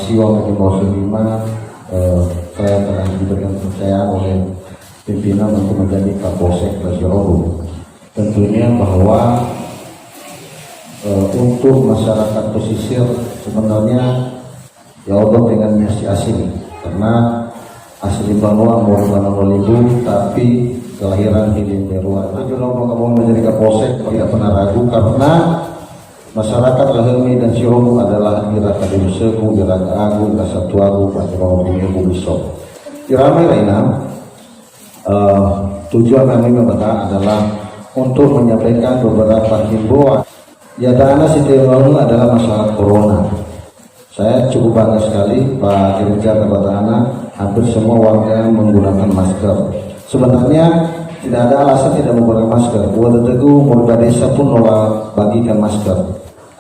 mahasiswa maupun muslimah, saya telah diberikan kepercayaan oleh pimpinan untuk menjadi Kapolsek Rasirobo. Tentunya bahwa untuk masyarakat pesisir sebenarnya ya Allah dengan masih asli, karena asli Banua Moribana Walibu tapi kelahiran Hilin Berua. Kalau kamu menjadi Kapolsek tidak pernah ragu, karena masyarakat Lahemi dan Sirobo adalah Ira Kadiruseku, Ira Agung, Ira Satuagu, Panjang Pinggir Bisok. Iramai lainnya, tujuan kami membaca adalah untuk menyampaikan beberapa himbauan. Ya, dana setiap adalah masalah corona. Saya cukup bangga sekali Pak Dirja Kabatana, hampir semua warga menggunakan masker. Sebenarnya tidak ada alasan tidak menggunakan masker. Buat teguh warga desa pun nolak bagikan masker.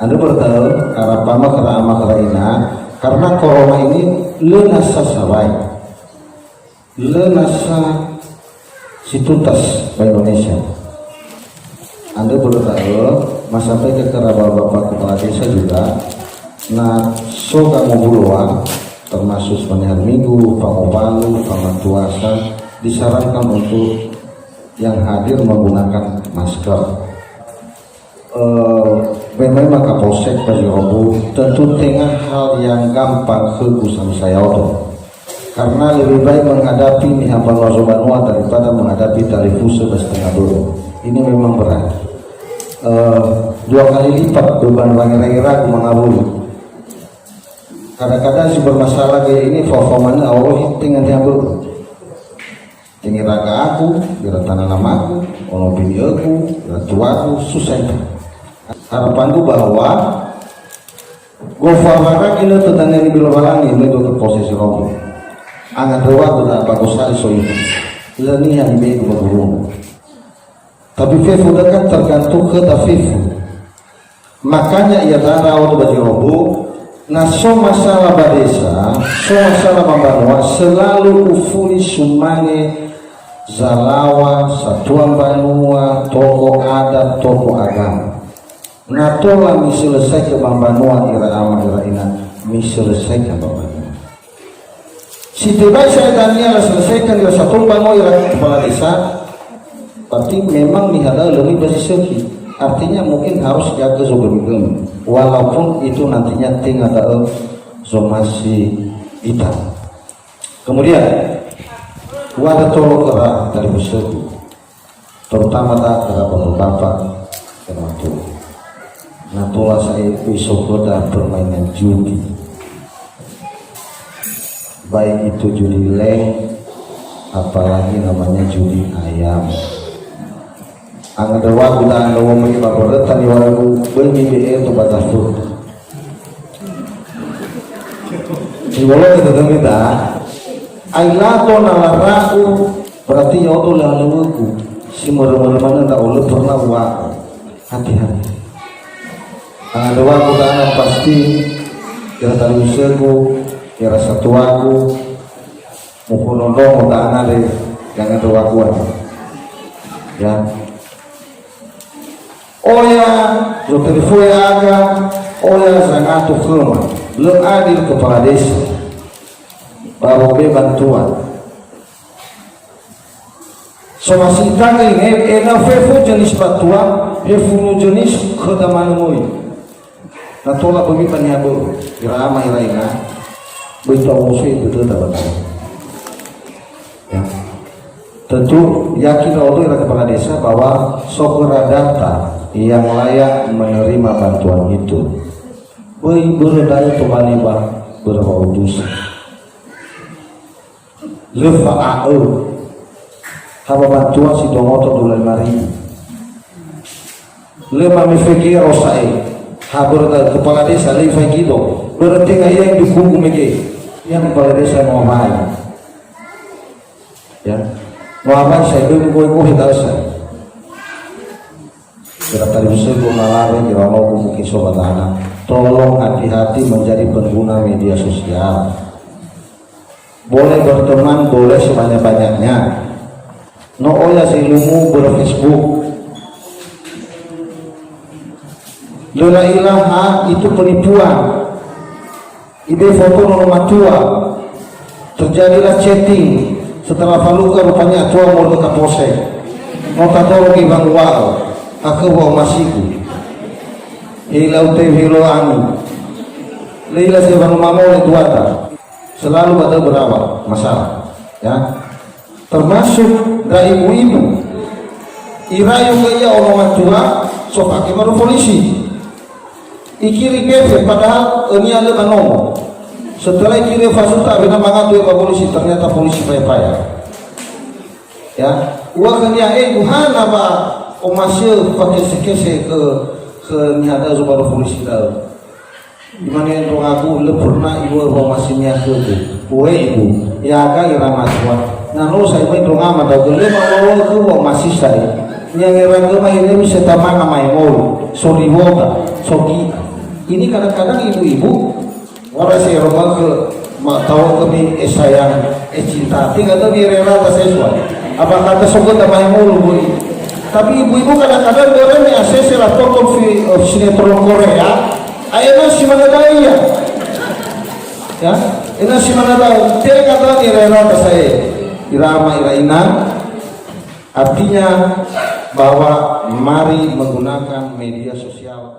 Anda bertahu karena pama kerama keraina, karena corona ini lenasa sabai, lenasa situtas di Indonesia. Anda bertahu mas sampai ke bapak kepala desa juga. Nah, so kamu buluan termasuk sepanjang minggu, pangobalu, pamatuasa disarankan untuk yang hadir menggunakan masker. Memang Kapolsek Rasirobo tentu tengah hal yang gampang kegusan saya karena lebih baik menghadapi Nihaban Wasobanua daripada menghadapi Talifu 11,5. Ini memang berat. 2 kali lipat beban raga-raga mengabuli. Kadang-kadang si bermasalah kayak ini performanya Allah dengan diambil. Tinggi raga aku, bila tanah namaku, ono videoku, bila tuaku, susah. Harapanku bahwa gofarmana kita tentang yang dibilang ini itu ke posisi romo. Angan doa sudah bagus sekali so itu. Lani yang baik bergurung. Tapi fefu dekat tergantung ke fefu. Makanya ia dana waktu baju robo. Nah, so masalah badesa, so masalah Banua selalu ufuli sumane Zalawa, Satuan Banua, tokoh adat, tokoh agama. Nah, tola selesai ke Banua ira ama ira ina, selesai ke Banua. Si tiba saya Daniel selesaikan ira Satuan Banua ira kepala desa, tapi memang nihada lebih bersih. Artinya mungkin harus jaga zobergem, walaupun itu nantinya tinggal dalam zonasi hitam. Kemudian wadah tolong kerah dari usahaku, terutama tak kerah bapak termasuk. Natulah saya isokoda permainan judi, baik itu judi leng, apalagi namanya judi ayam. Ang dawa kita ang dawa may maboratan iwaru bermimpi itu batas pun. Iwalau kita kita, ailato nalarau berarti yoto laluku si meremana tak oleh pernah wa hati-hati. Ang dawa kita anak pasti kira taluseku kira satuaku mukunondo mo dana de jangan dawa kuat ya. Oya, dokter Fuyaga, Oya sangat tukuma, belum adil kepala desa, baru bantuan. So masih tanggung fefu jenis bantuan, fefu jenis kedaman mui. Natola bagi penyabu, irama iraina, betul musuh itu dapat. Ya. Tentu yakin oleh kepala desa bahwa sokera data yang layak menerima bantuan itu. Berdaya temani berwudus. Lefa'a'u haba bantuan si domoto dulai mari. Lema mifiki rosai habar kepala desa lefai gido. Berarti yang dukung mege yang kepala desa mau main. Ya. Muhammad saya dulu gue hidarsa. Kira tadi usaha malaran kira mau mungkin sobat anak. Tolong hati-hati menjadi pengguna media sosial. Boleh berteman, boleh sebanyak-banyaknya. No oya silumu ber-Facebook. La ilaha itu penipuan. Ibe foto nomor tua, terjadilah chatting. Setelah Faluka rupanya tua mau ke Kapolsek, mau tahu lagi bang Wal, aku bawa masiku, hilau teh hilau angin, leila sebang mamo oleh tuata, selalu ada berawal masalah, ya, termasuk dari ibu-ibu, irayu kaya orang tua, so pakai baru polisi, ikiri kefe padahal ini ada manomo. Setelah kira fasuta bina mangatu ya polisi, ternyata polisi payah-payah. Ya, uang dia buhana ba omasir pakai sekese ke nyada baru polisi dah. Di mana yang aku lepurna ibu bawa masihnya ke kue ibu, ya kan irama tua. Nah lo saya main dong amat dah. Gede mau ke bawa masih saya. Yang irama ke main ini bisa tamang amai mau, sorry boga, soki. Ini kadang-kadang ibu-ibu orang saya rumah ke tahu kami sayang cinta tinggal tapi rela tak sesuai apa kata sobat damai mulu boy tapi ibu-ibu kadang-kadang orang yang asesi lah tonton sinetron Korea ayana si mana daya ya ini si mana daya dia kata ni rela tak saya irama iraina artinya bahwa mari menggunakan media sosial